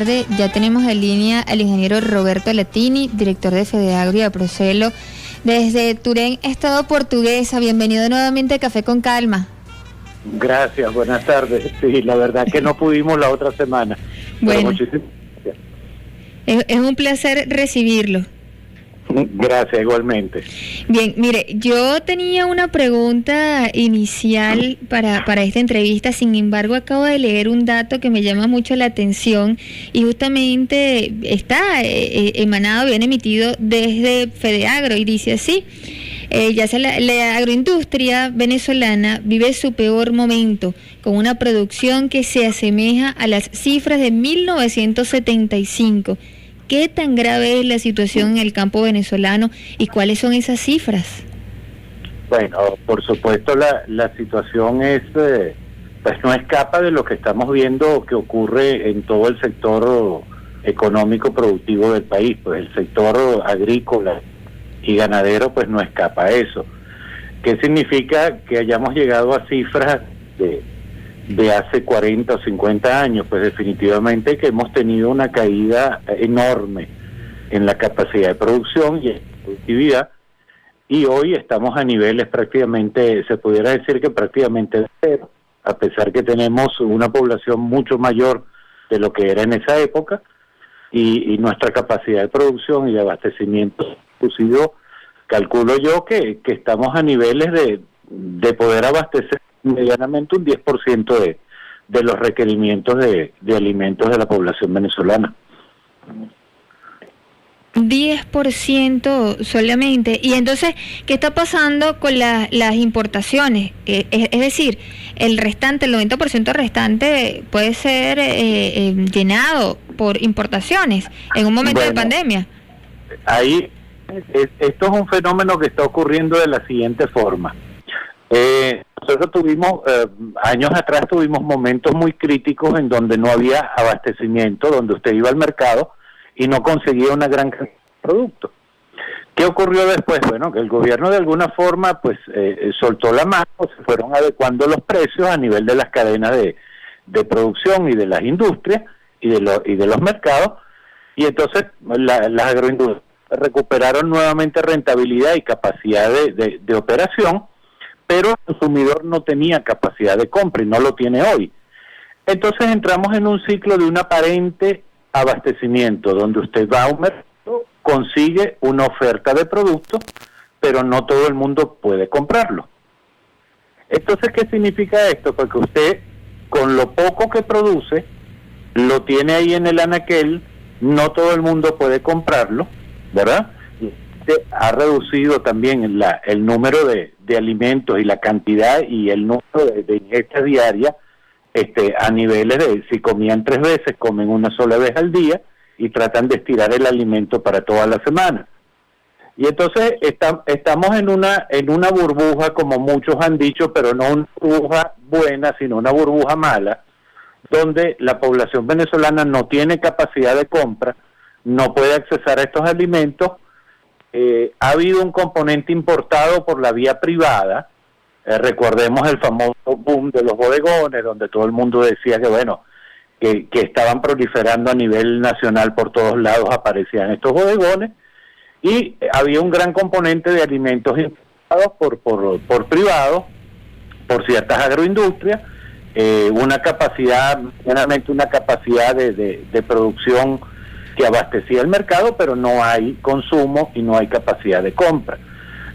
tarde. Ya tenemos en línea al ingeniero Roberto Latini, director de Fedeagro y Aprocelo, desde Turén, Estado Portuguesa. Bienvenido nuevamente a Café con Calma. Gracias, buenas tardes. Sí, la verdad que no pudimos la otra semana. Bueno, muchísimas gracias. Es un placer recibirlo. Gracias, igualmente. Bien, mire, yo tenía una pregunta inicial para esta entrevista, sin embargo acabo de leer un dato que me llama mucho la atención y justamente está emanado, bien emitido desde Fedeagro y dice así: la agroindustria venezolana vive su peor momento, con una producción que se asemeja a las cifras de 1975. ¿Qué tan grave es la situación en el campo venezolano y cuáles son esas cifras? Bueno, por supuesto la situación es, pues no escapa de lo que estamos viendo que ocurre en todo el sector económico productivo del país. Pues el sector agrícola y ganadero pues no escapa a eso. ¿Qué significa que hayamos llegado a cifras de hace 40 o 50 años? Pues definitivamente que hemos tenido una caída enorme en la capacidad de producción y en la productividad, y hoy estamos a niveles prácticamente, se pudiera decir que prácticamente de cero, a pesar que tenemos una población mucho mayor de lo que era en esa época, y nuestra capacidad de producción y de abastecimiento, inclusive calculo yo que estamos a niveles de poder abastecer medianamente un 10% de los requerimientos de alimentos de la población venezolana. 10% solamente. Y entonces, ¿qué está pasando con las importaciones? Es decir, el restante, el 90% restante puede ser llenado por importaciones en un momento de pandemia. Ahí, esto es un fenómeno que está ocurriendo de la siguiente forma. Nosotros tuvimos, años atrás tuvimos momentos muy críticos en donde no había abastecimiento, donde usted iba al mercado y no conseguía una gran cantidad de productos. ¿Qué ocurrió después? Bueno, que el gobierno de alguna forma pues soltó la mano, se fueron adecuando los precios a nivel de las cadenas de producción y de las industrias y de los mercados, y entonces las agroindustrias recuperaron nuevamente rentabilidad y capacidad de operación, pero el consumidor no tenía capacidad de compra y no lo tiene hoy. Entonces entramos en un ciclo de un aparente abastecimiento, donde usted va a un mercado, consigue una oferta de productos, pero no todo el mundo puede comprarlo. Entonces, ¿qué significa esto? Porque usted, con lo poco que produce, lo tiene ahí en el anaquel, no todo el mundo puede comprarlo, ¿verdad? Ha reducido también el número de alimentos y la cantidad y el número de ingestas diarias a niveles de, si comían 3 veces, comen una sola vez al día y tratan de estirar el alimento para toda la semana. Y entonces estamos en una burbuja, como muchos han dicho, pero no una burbuja buena, sino una burbuja mala, donde la población venezolana no tiene capacidad de compra, no puede accesar a estos alimentos. Ha habido un componente importado por la vía privada. Recordemos el famoso boom de los bodegones, donde todo el mundo decía que bueno, que estaban proliferando a nivel nacional, por todos lados aparecían estos bodegones, y había un gran componente de alimentos importados por privados, por ciertas agroindustrias, una capacidad de producción que abastecía el mercado, pero no hay consumo y no hay capacidad de compra.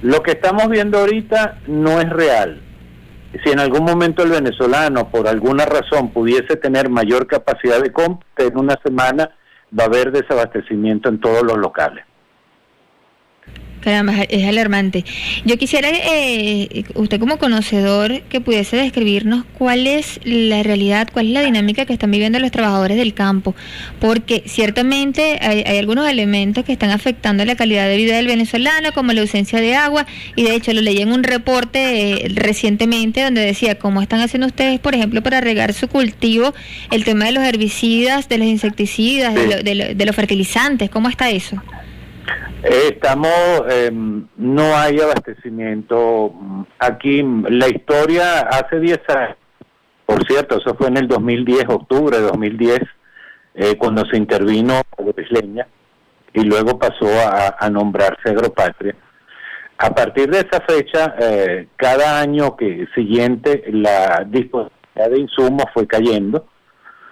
Lo que estamos viendo ahorita no es real. Si en algún momento el venezolano, por alguna razón, pudiese tener mayor capacidad de compra, en una semana va a haber desabastecimiento en todos los locales. Caramba, es alarmante. Yo quisiera, usted como conocedor, que pudiese describirnos cuál es la realidad, cuál es la dinámica que están viviendo los trabajadores del campo, porque ciertamente hay algunos elementos que están afectando la calidad de vida del venezolano, como la ausencia de agua, y de hecho lo leí en un reporte recientemente donde decía cómo están haciendo ustedes, por ejemplo, para regar su cultivo, el tema de los herbicidas, de los insecticidas, de los fertilizantes. ¿Cómo está eso? No hay abastecimiento. Aquí la historia hace 10 años, por cierto, eso fue en el 2010, octubre de 2010, cuando se intervino Agroisleña y luego pasó a nombrarse Agropatria. A partir de esa fecha, cada año siguiente, la disponibilidad de insumos fue cayendo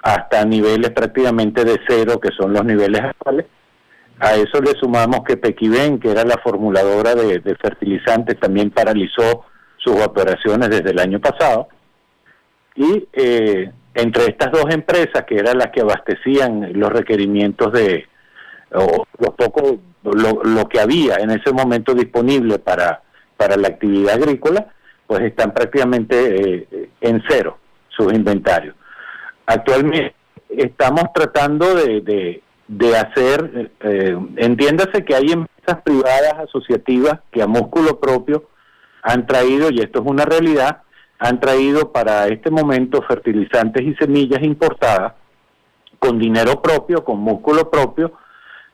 hasta niveles prácticamente de cero, que son los niveles actuales. A eso le sumamos que Pequiven, que era la formuladora de fertilizantes, también paralizó sus operaciones desde el año pasado. Y entre estas dos empresas, que eran las que abastecían los requerimientos lo que había en ese momento disponible para la actividad agrícola, pues están prácticamente en cero sus inventarios. Actualmente estamos tratando de hacer, entiéndase que hay empresas privadas asociativas que a músculo propio han traído, y esto es una realidad, han traído para este momento fertilizantes y semillas importadas con dinero propio, con músculo propio,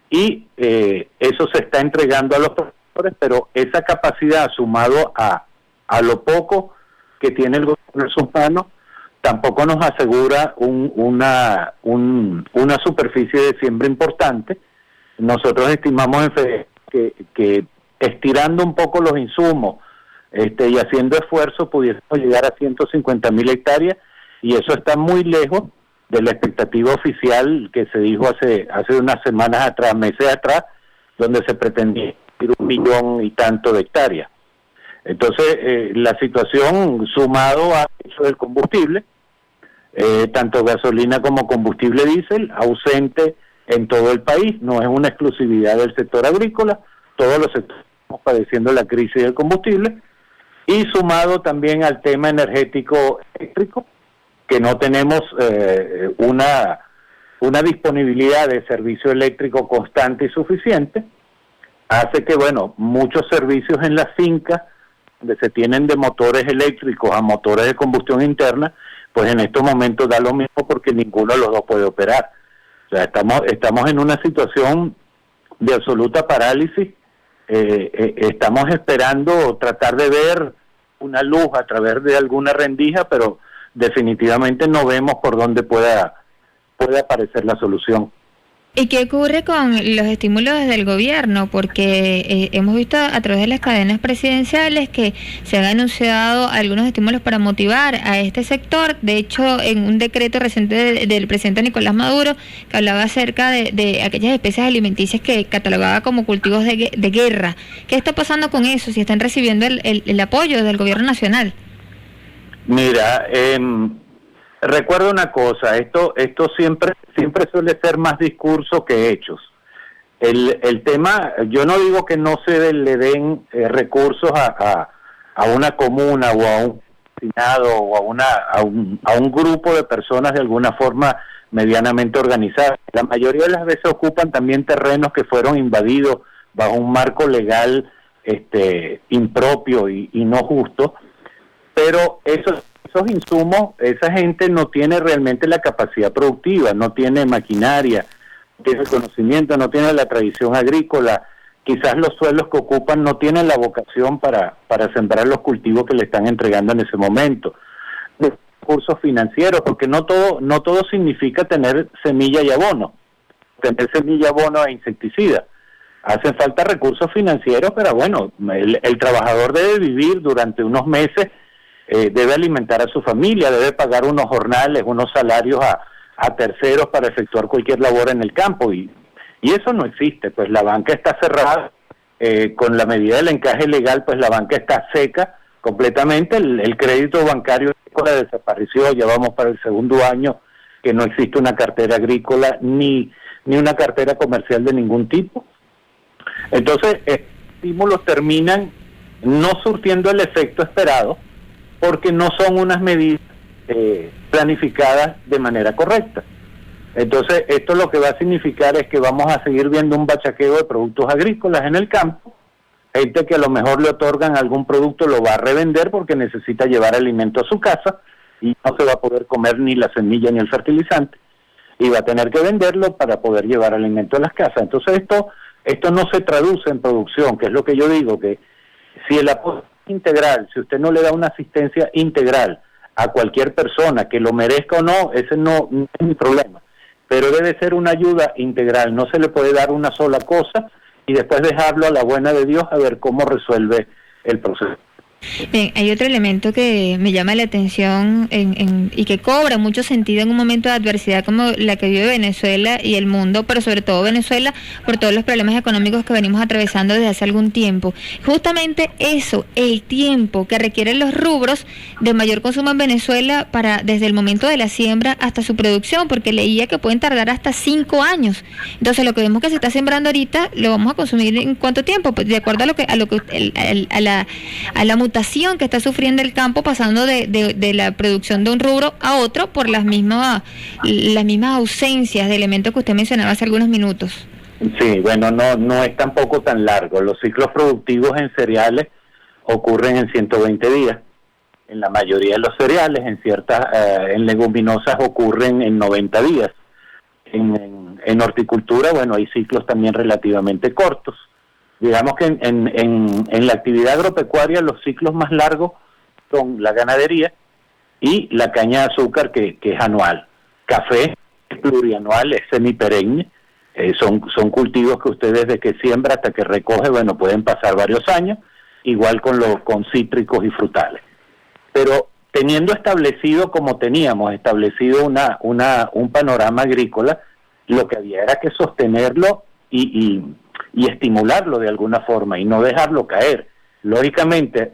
y eso se está entregando a los productores, pero esa capacidad sumado a lo poco que tiene el gobierno en sus manos, tampoco nos asegura una superficie de siembra importante. Nosotros estimamos que estirando un poco los insumos y haciendo esfuerzo pudiésemos llegar a 150.000 hectáreas, y eso está muy lejos de la expectativa oficial que se dijo hace unas semanas atrás, meses atrás, donde se pretendía 1 millón y tanto de hectáreas. Entonces, la situación sumado al hecho del combustible, tanto gasolina como combustible diésel, ausente en todo el país, no es una exclusividad del sector agrícola, todos los sectores estamos padeciendo la crisis del combustible, y sumado también al tema energético eléctrico, que no tenemos una disponibilidad de servicio eléctrico constante y suficiente, hace que, muchos servicios en las fincas, donde se tienen de motores eléctricos a motores de combustión interna, pues en estos momentos da lo mismo porque ninguno de los dos puede operar. O sea, estamos en una situación de absoluta parálisis. Estamos esperando tratar de ver una luz a través de alguna rendija, pero definitivamente no vemos por dónde puede aparecer la solución. ¿Y qué ocurre con los estímulos del gobierno? Porque hemos visto a través de las cadenas presidenciales que se han anunciado algunos estímulos para motivar a este sector. De hecho, en un decreto reciente del presidente Nicolás Maduro, que hablaba acerca de aquellas especies alimenticias que catalogaba como cultivos de guerra. ¿Qué está pasando con eso? Si están recibiendo el apoyo del gobierno nacional. Mira, recuerda una cosa, esto siempre suele ser más discurso que hechos. El tema, yo no digo que no le den recursos a una comuna o a un senado o a un grupo de personas de alguna forma medianamente organizadas. La mayoría de las veces ocupan también terrenos que fueron invadidos bajo un marco legal impropio y no justo, pero esos insumos, esa gente no tiene realmente la capacidad productiva, no tiene maquinaria, no tiene el conocimiento, no tiene la tradición agrícola, quizás los suelos que ocupan no tienen la vocación para sembrar los cultivos que le están entregando en ese momento. Recursos financieros, porque no todo significa tener semilla y abono, tener semilla, abono e insecticida. Hacen falta recursos financieros, pero el trabajador debe vivir durante unos meses, debe alimentar a su familia, debe pagar unos jornales, unos salarios a terceros para efectuar cualquier labor en el campo, y eso no existe. Pues la banca está cerrada, con la medida del encaje legal, pues la banca está seca completamente, el crédito bancario agrícola desapareció, ya vamos para el segundo año que no existe una cartera agrícola ni una cartera comercial de ningún tipo. Entonces, estímulos terminan no surtiendo el efecto esperado, porque no son unas medidas planificadas de manera correcta. Entonces, esto lo que va a significar es que vamos a seguir viendo un bachaqueo de productos agrícolas en el campo. Gente que a lo mejor le otorgan algún producto lo va a revender porque necesita llevar alimento a su casa y no se va a poder comer ni la semilla ni el fertilizante, y va a tener que venderlo para poder llevar alimento a las casas. Entonces, esto no se traduce en producción, que es lo que yo digo, que si el apoyo integral, si usted no le da una asistencia integral a cualquier persona que lo merezca o no, ese no es mi problema. pero debe ser una ayuda integral, no se le puede dar una sola cosa y después dejarlo a la buena de Dios a ver cómo resuelve el proceso. Bien, hay otro elemento que me llama la atención y que cobra mucho sentido en un momento de adversidad como la que vive Venezuela y el mundo, pero sobre todo Venezuela por todos los problemas económicos que venimos atravesando desde hace algún tiempo. Justamente eso, el tiempo que requieren los rubros de mayor consumo en Venezuela desde el momento de la siembra hasta su producción, porque leía que pueden tardar hasta 5 años. Entonces lo que vemos que se está sembrando ahorita, lo vamos a consumir ¿en cuánto tiempo? Pues de acuerdo a la mutación que está sufriendo el campo, pasando de la producción de un rubro a otro por las mismas ausencias de elementos que usted mencionaba hace algunos minutos. Sí, bueno, no es tampoco tan largo. Los ciclos productivos en cereales ocurren en 120 días. En la mayoría de los cereales, en leguminosas ocurren en 90 días. En horticultura, bueno, hay ciclos también relativamente cortos. Digamos que en la actividad agropecuaria los ciclos más largos son la ganadería y la caña de azúcar, que es anual. Café es plurianual, es semiperenne. Son cultivos que usted desde que siembra hasta que recoge, bueno, pueden pasar varios años, igual con cítricos y frutales. Pero teniendo establecido, como teníamos establecido un panorama agrícola, lo que había era que sostenerlo y estimularlo de alguna forma y no dejarlo caer. Lógicamente,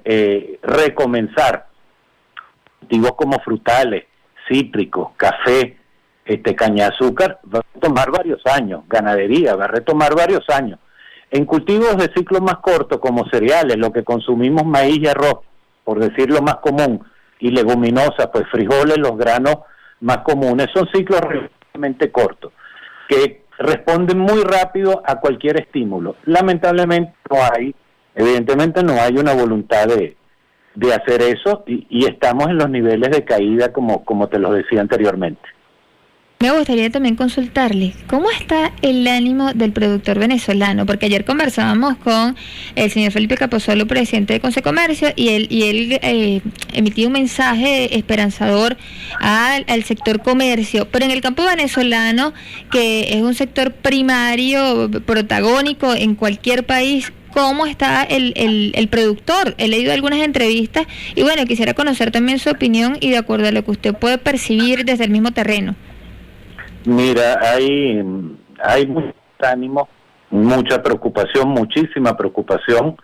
recomenzar cultivos como frutales, cítricos, café, caña de azúcar, va a tomar varios años. Ganadería va a retomar varios años. En cultivos de ciclo más corto, como cereales, lo que consumimos, maíz y arroz, por decirlo más común, y leguminosas, pues frijoles, los granos más comunes, son ciclos relativamente cortos, que responden muy rápido a cualquier estímulo. Lamentablemente evidentemente no hay una voluntad de hacer eso y estamos en los niveles de caída como te lo decía anteriormente. Me gustaría también consultarle, ¿cómo está el ánimo del productor venezolano? Porque ayer conversábamos con el señor Felipe Capozolo, presidente de Consecomercio, y él emitió un mensaje esperanzador al sector comercio, pero en el campo venezolano, que es un sector primario, protagónico en cualquier país, ¿cómo está el productor? He leído algunas entrevistas y bueno, quisiera conocer también su opinión y de acuerdo a lo que usted puede percibir desde el mismo terreno. Mira, hay mucho ánimo, mucha preocupación, muchísima preocupación,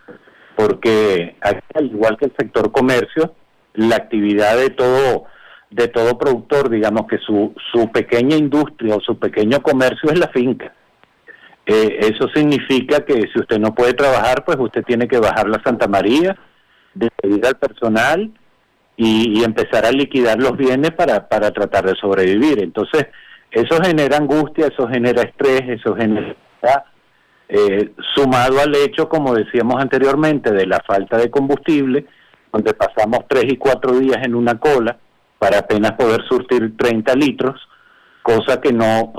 porque aquí, al igual que el sector comercio, la actividad de todo productor, digamos que su pequeña industria o su pequeño comercio es la finca. Eso significa que si usted no puede trabajar, pues usted tiene que bajar la Santa María, despedir al personal y empezar a liquidar los bienes para tratar de sobrevivir. Entonces, eso genera angustia, eso genera estrés, eso genera, sumado al hecho, como decíamos anteriormente, de la falta de combustible, donde pasamos 3 y 4 días en una cola para apenas poder surtir 30 litros, cosa que no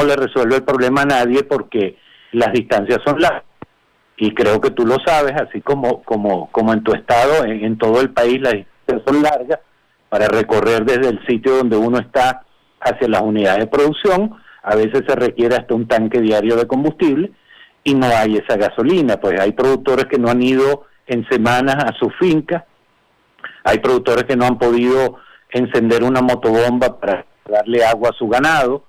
le resuelve el problema a nadie porque las distancias son largas. Y creo que tú lo sabes, así como en tu estado, en todo el país las distancias son largas para recorrer desde el sitio donde uno está hacia las unidades de producción. A veces se requiere hasta un tanque diario de combustible y no hay esa gasolina. Pues hay productores que no han ido en semanas a su finca, hay productores que no han podido encender una motobomba para darle agua a su ganado,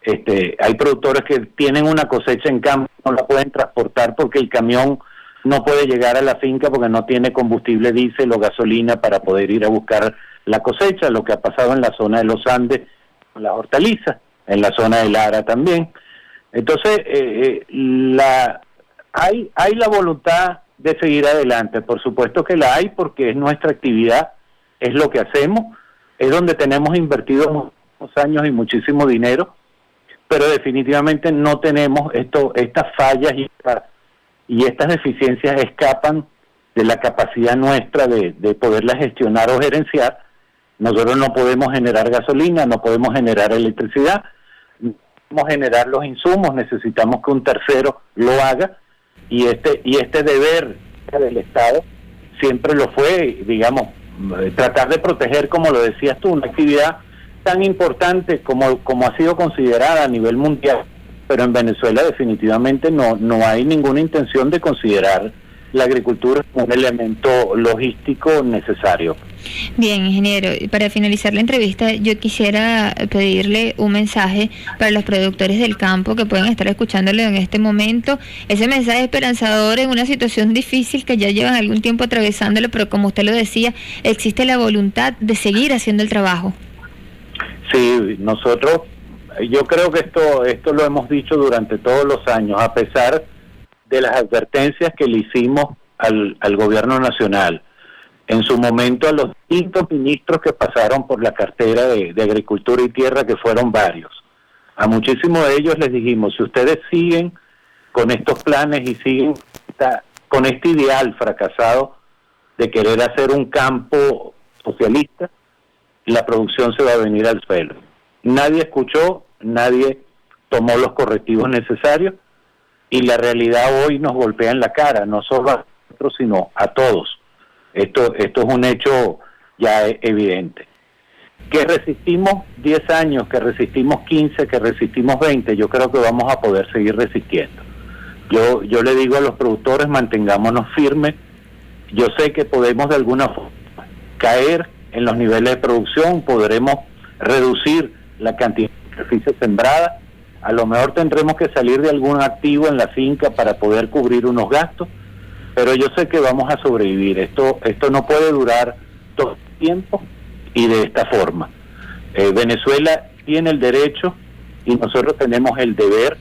hay productores que tienen una cosecha en campo, no la pueden transportar porque el camión no puede llegar a la finca porque no tiene combustible diésel o gasolina para poder ir a buscar la cosecha, lo que ha pasado en la zona de los Andes con las hortalizas, en la zona de Lara también. Entonces, hay la voluntad de seguir adelante, por supuesto que la hay porque es nuestra actividad, es lo que hacemos, es donde tenemos invertido muchos años y muchísimo dinero, pero definitivamente no tenemos estas fallas y estas deficiencias escapan de la capacidad nuestra de poderlas gestionar o gerenciar. Nosotros no podemos generar gasolina, no podemos generar electricidad, no podemos generar los insumos, necesitamos que un tercero lo haga y este deber del Estado siempre lo fue, digamos, tratar de proteger, como lo decías tú, una actividad tan importante como ha sido considerada a nivel mundial, pero en Venezuela definitivamente no hay ninguna intención de considerar la agricultura como un elemento logístico necesario. Bien, ingeniero, para finalizar la entrevista, yo quisiera pedirle un mensaje para los productores del campo que pueden estar escuchándolo en este momento. Ese mensaje esperanzador en una situación difícil que ya llevan algún tiempo atravesándolo, pero como usted lo decía, existe la voluntad de seguir haciendo el trabajo. Sí, nosotros, yo creo que esto lo hemos dicho durante todos los años, a pesar de las advertencias que le hicimos al gobierno nacional, en su momento a los distintos ministros que pasaron por la cartera de Agricultura y Tierra, que fueron varios. A muchísimos de ellos les dijimos, si ustedes siguen con estos planes y siguen con este ideal fracasado de querer hacer un campo socialista, la producción se va a venir al suelo. Nadie escuchó, nadie tomó los correctivos necesarios, y la realidad hoy nos golpea en la cara, no solo a nosotros, sino a todos. Esto es un hecho ya evidente. Que resistimos 10 años, que resistimos 15, que resistimos 20, yo creo que vamos a poder seguir resistiendo. Yo le digo a los productores, mantengámonos firmes. Yo sé que podemos de alguna forma caer en los niveles de producción, podremos reducir la cantidad de superficie sembrada, a lo mejor tendremos que salir de algún activo en la finca para poder cubrir unos gastos, pero yo sé que vamos a sobrevivir. Esto no puede durar todo el tiempo y de esta forma. Venezuela tiene el derecho y nosotros tenemos el deber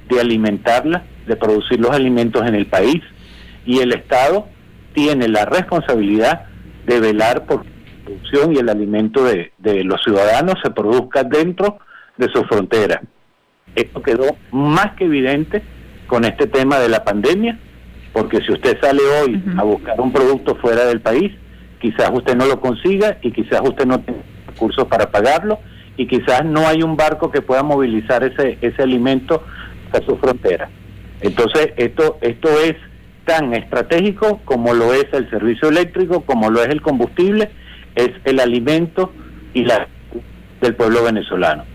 de alimentarla, de producir los alimentos en el país, y el Estado tiene la responsabilidad de velar por la producción y el alimento de los ciudadanos se produzca dentro de sus fronteras. Esto quedó más que evidente con este tema de la pandemia, porque si usted sale hoy a buscar un producto fuera del país, quizás usted no lo consiga y quizás usted no tenga recursos para pagarlo y quizás no hay un barco que pueda movilizar ese alimento a su frontera. Entonces, esto es tan estratégico como lo es el servicio eléctrico, como lo es el combustible, es el alimento y la del pueblo venezolano.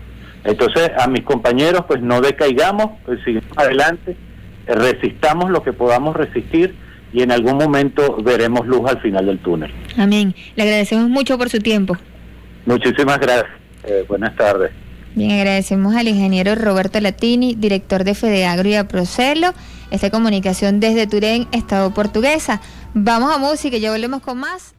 Entonces, a mis compañeros, pues no decaigamos, pues sigamos adelante, resistamos lo que podamos resistir y en algún momento veremos luz al final del túnel. Amén. Le agradecemos mucho por su tiempo. Muchísimas gracias. Buenas tardes. Bien, agradecemos al ingeniero Roberto Latini, director de Fedeagro y Aprocelo, esta comunicación desde Turén, Estado Portuguesa. Vamos a música y ya volvemos con más.